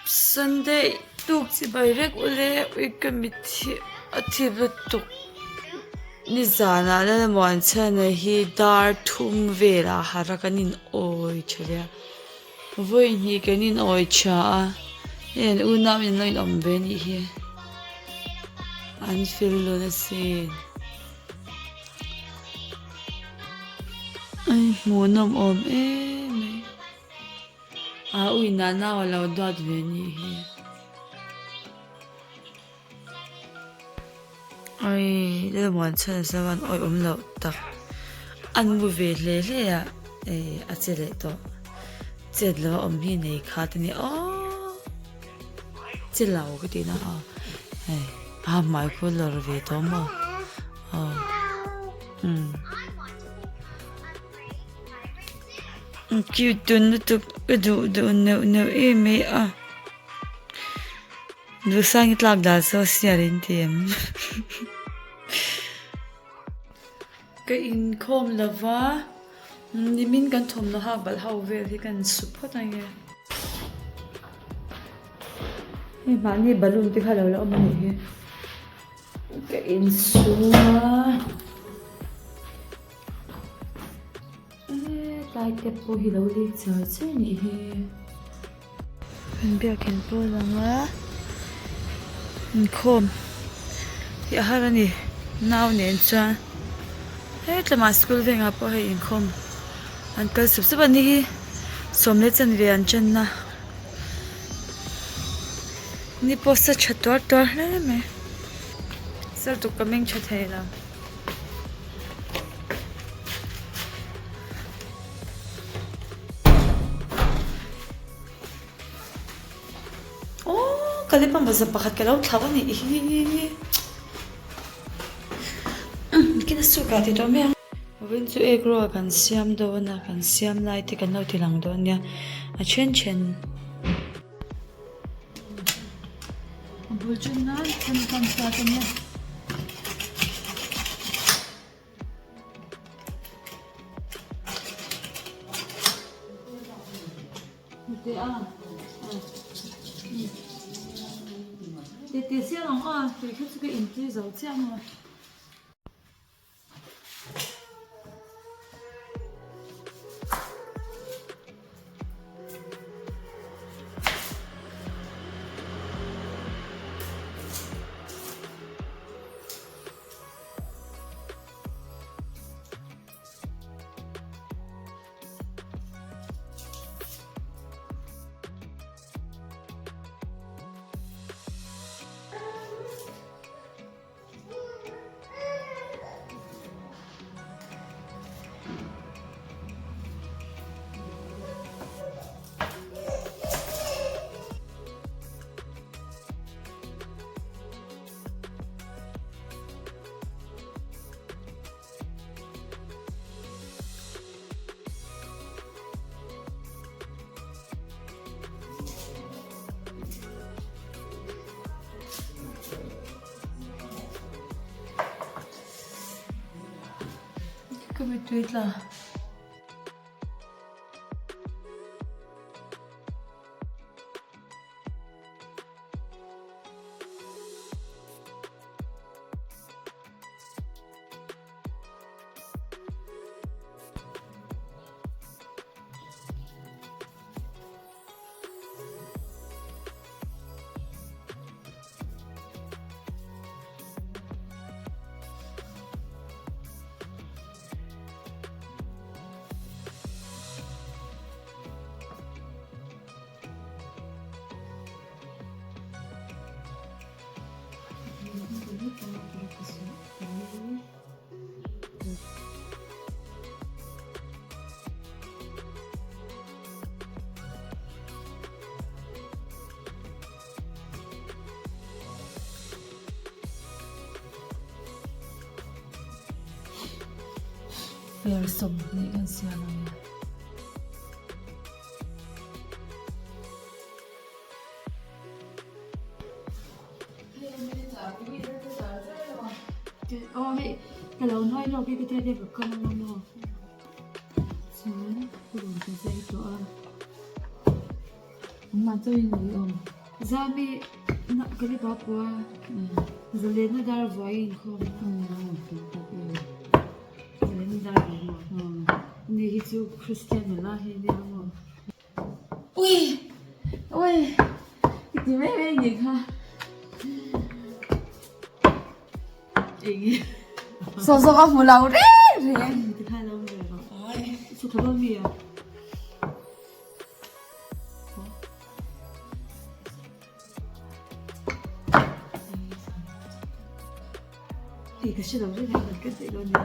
Sunday tuk si bayrek ule committee athibla tuk ni zana la mon chana hi dar thum vela harakanin oi chale voi ni kanin oi cha en unam in loin ombe ni hi an fil lo na sin ai monom om mai a ui na na wala dot ve ni hi ai le mon chana sawan oi lo tak an bu ve le ya a chele to chết là ông hi này khá thế này chết lâu cái gì đó mai cô lỡ về đó mà kêu tuần nó tụt cái đồ nấu em ấy đồ sang cái lạc đá sao xia đến tiệm cái in com là va ni min kan thom na ha bal hau ve hi kan support ai nge ni ba ni balloon ti khala la mani he ke in suwa tai te po hi lo li cha che ni he kan bia ken po langa khom ya harani naw nen cha tlama school venga po he in khom Uncle subsub ani hi somle chan ve an chan na ni posta chatwar tor le me sir to coming chathela kalipam baza pakhat kalaw thlawa ni hi kina suka ti to me When to grow kan siam do na kan siam lai te kan lo ti lang do nya a chen bul chun na kan sa ta nya te sia long te khu su ke in ti zo chiang ma Comme tu es là. Very soft, you can see on it. Hey, hello, nói lo cái thế của con lo. Sáng, tôi muốn cái dây cho anh. Mà chơi gì không? Zami na kali papua. Zalena dar voin khom. Zalena dar voin. Ni hitu Christian la he ni mo. Ui. Ui. Ti me me ni kha. Igi. So so ka mulau re re. Ti kha lo re ba. Ai, su ka ba mi ya. Thì cái chuyện đó rất là cái gì luôn nhỉ?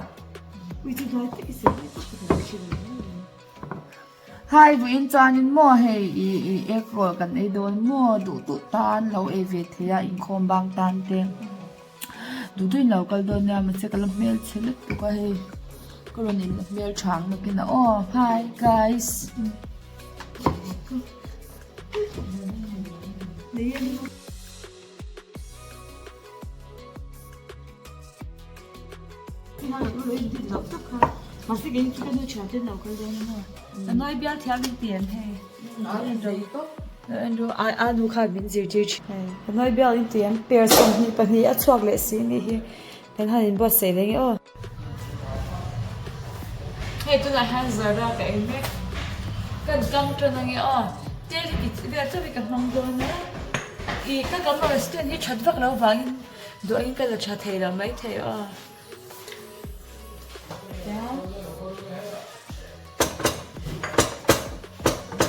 Vì chúng tôi tự xử lý cái chuyện đó. Hai vụ in chan in mua hay ek rồi cần ai đồn mua đủ tụ tan lâu ai về thế à in không bang tan tiền đủ tuổi lâu cái đồn nhà mình sẽ cái làm mail chơi lúc tụ cái hay cái lần này mail trắng nó kia nó oh hi guys mà sẽ cái nó trả tiền nào cái đó nữa nói biết theo linh tiền hay anhดูค่ะเป็นจิ๋วๆnói biết linh tiền personนี่ปะนี่อัดชวกเลยสินี่เป็นหันบอสเสร็จเลยโอ้เฮ้ยตัวไหนหันซาร่ากับเอ็มเบกันกำจันนั่งอ๋อเจ้าที่เบียร์จะไปกับน้องโดนนะอีก็กำลังสเตนที่ชัดฟักเราฟังดูอินก็จะชัดเทเราไม่เทอ๋อ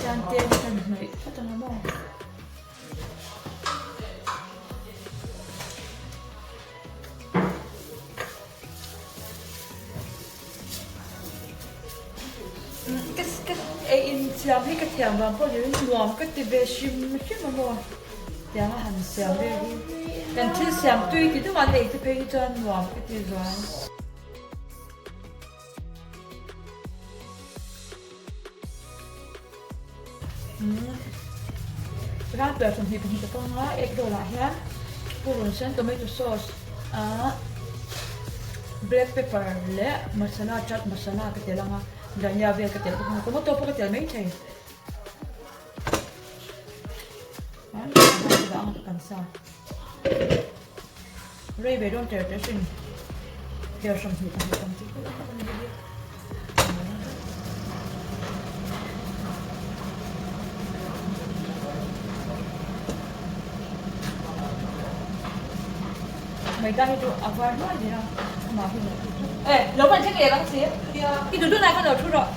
จานเตี้ยกันหน่อยก็จะมาบอกก็ไออินเสียงที่กระเทียมบางพวกอยู่รวมก็ติเบชิมไม่ใช่มาบอกเดี๋ยวมาหันเสียงเลยกันที่เสียงตุ้ยที่ทุกวันเลยที่เพลงจนรวมก็ติร้อนร้านเปิดสมทีเป็นที่ต้องว่าเอกโดละฮะปูรุ่นเส้นตัวไม่ตัวซอสblack pepper และมัสลาจัดมัสลากระเทียมละเดี๋ยวยาเวียกระเทียมก็มาตัวพวกกระเทียมไม่ใช่แล้วกันซะเรื่อยไปโดนเจอจะสิ่งเดี๋ยวสมทีเป็นที่ต้องที่ไม่ได้ดูอาการน้อยเดียวมาที่ไหนแล้วมันเช็คเองแล้วสิที่ดูดูไหนก็เดี๋ยวทุกข์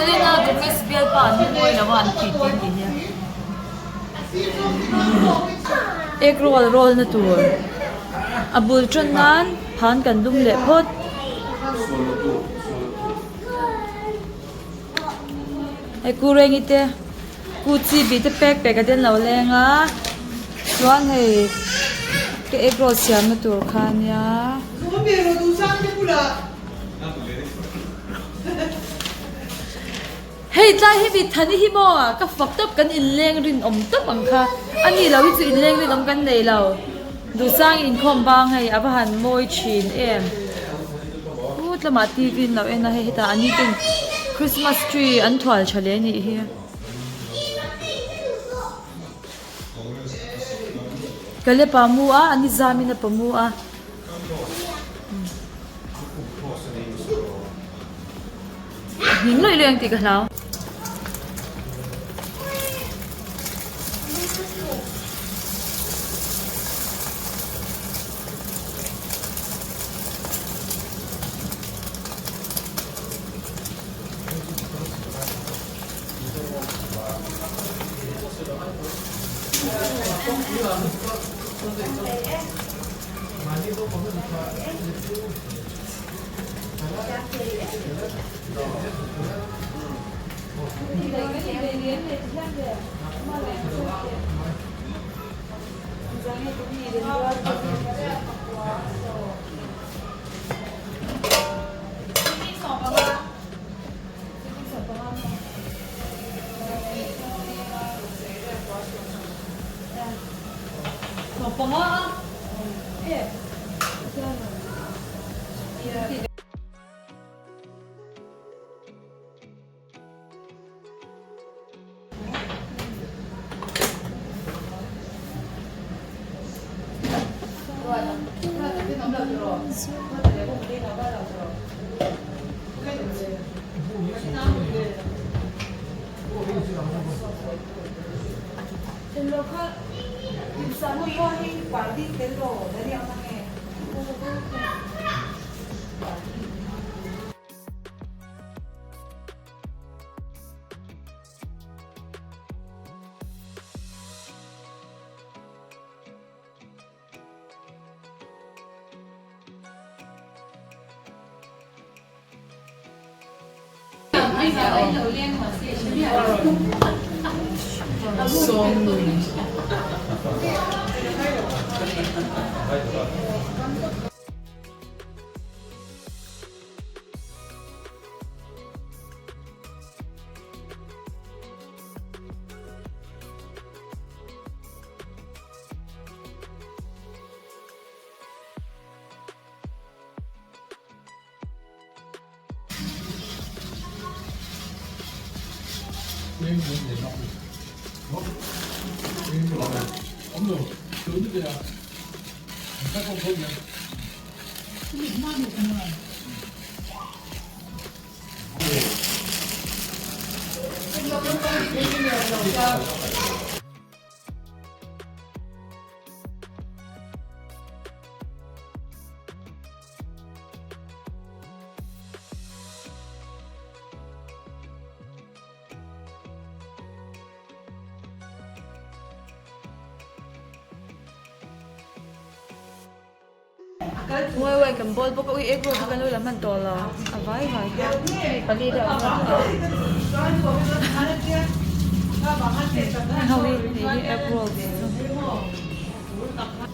Selena Gomez biar pan ni lawan kitin dia. Ek roll na tu. Abul chonan pan kan dum le phot. Ai ku reng ite. Ku chi bi te pek ka den lo lenga. Chuan hei ke ek roll siam na tur khan ya. Hey, tla hi bi thani hi mo ka fuck up kan in leng rin om top ang kha ani lo hi chu in leng rin om kan nei lo du sang in khom bang hei abahan moi chin em ut lama tv lo ena hei ta ani tin Christmas tree an thwal chale ni hi kale pamu a ani zamina pamu a ning loi leng ti ka hlaw Ngồi quay cầm bol bốc ui ego thì cái lối làm mình to là à vãi vãi cái đi đâu không đi ego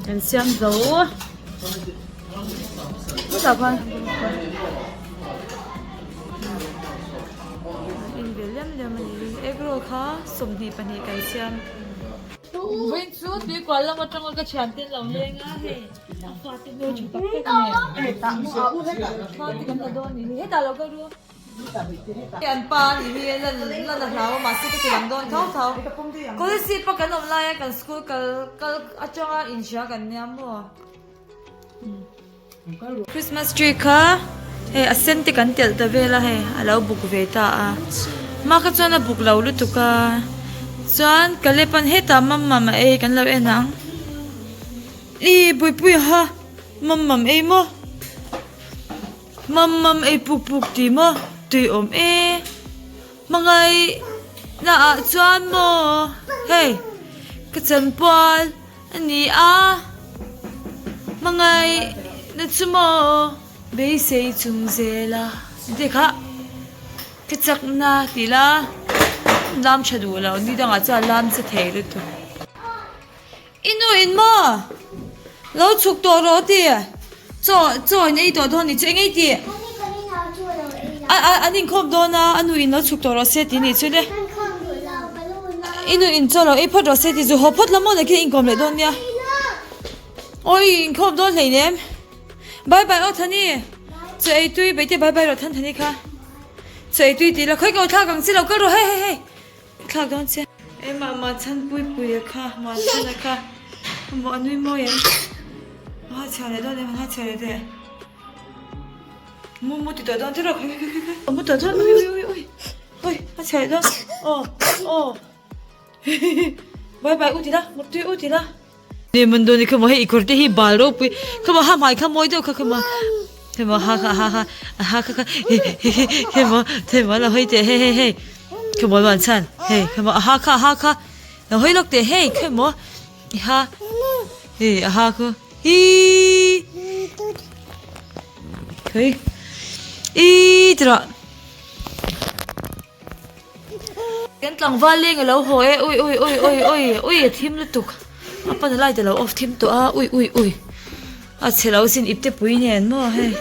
em xem dấu có tập không em về làm mình ego khó sủng thì bạn cái xem bên suốt đi qua là một trong cái chén tiền lẩu lên á thì phát tiền đôi chụp cái này tạm phát tiền cái đôi này hết tao cái đôi cái anh ba thì lần nào mà xí cái làm đôi tháo tháo có cái xí bắt cái online cái school cái ở trong cái insha cái niệm mua Christmas tree ka ascent kan tel ta vela he alo buk ve ta ma ka chana buk lo lu tu ka chuan kalepan heta mamma e kan lo enang i pui ha mamma e mo mamma e puk ti mo tui om e mangai na a chuan mo hey ka chan pal ani a mangai na chumo be sei chung zela dekha ka chak na tila lam chadu la ni danga cha lam se thei lu tu inu in mo lo chuk to ro ti cho nei to thon ni che ngei ti anin khom do na anu in lo chuk to ro se ti ni chule inu in cho lo e phot ro se ti zu ho phot la mo na ki in kom le don ya oi in khom do lei nem bye bye o thani che tui be te bye bye ro than thani kha che tui ti la khoi ko tha gang si lo ka ro he he khak don che e ma chan pui kha ma chan kha mo anui mo yan ha chale do ne ha chale de mo ti do don te ro mo do don oi ha chale do bye bye u ti la mo tu u ti la ne man do ni kha mo he ikor te hi bal ro pui kha ma ha mai kha moi do kha ma thế mà ha thế mà là hơi thế hey cái món晚餐hey cái mà ha nó hơi lắc thế hey cái mà ha cơ hi cái rồi cái tầng vali lên cái lẩu hồi ôi thím lụt tục apa nó lại từ lẩu off thím tụ ôi à chế lẩu xin ít tiếp bụi nền mà hey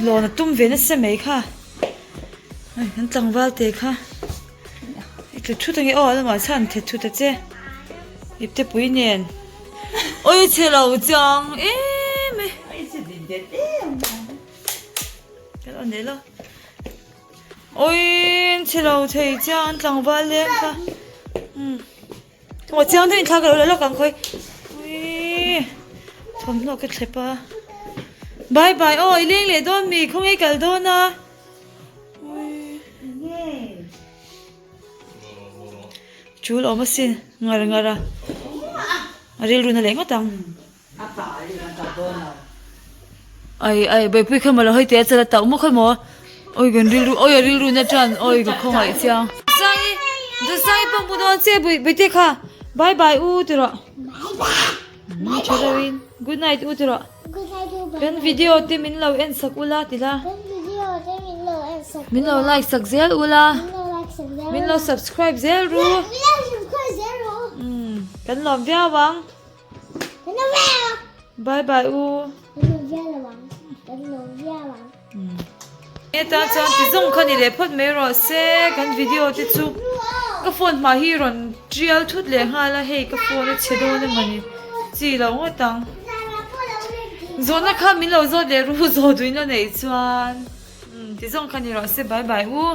lò nó tum về nó sẽ mấy kha anh tăng vào thế kha cái chút thằng ấy mà chăn thế chút thế ít tiếp bụi nền ôi chị lâu chăng em ấy chị định đẹp em cái đó đấy lo ôi chị lâu thấy chăng chẳng vào lên cả tôi chăng thì thằng cái đó là càng khơi ôi thầm nó cái thẹp à bye bye ôi liên lệ đó mi không ai cả đó na ôi chú lo mà xin ngara ngara Ariel ru na lengo tang ai bai pui khama la hoi te chala ta mo khamo oi gan ril ru oi ril ru na chan oi ga khong ai chang sai pang bu don che bai te kha bye bye u tro bye bye good night u tro kan video te min lo en sakula tila min lo like sak zel ula min lo subscribe zel ru kan lom via wang bye bye u ta chan ti zong khani le phot me ro se kan video ti chu ka phone ma hi ron trial thut le ha la hei ka phone chedo na mani chi lo ngo tang zona kha min lo zo de ru zo duin lo nei chuan ti zong khani ro se bye bye u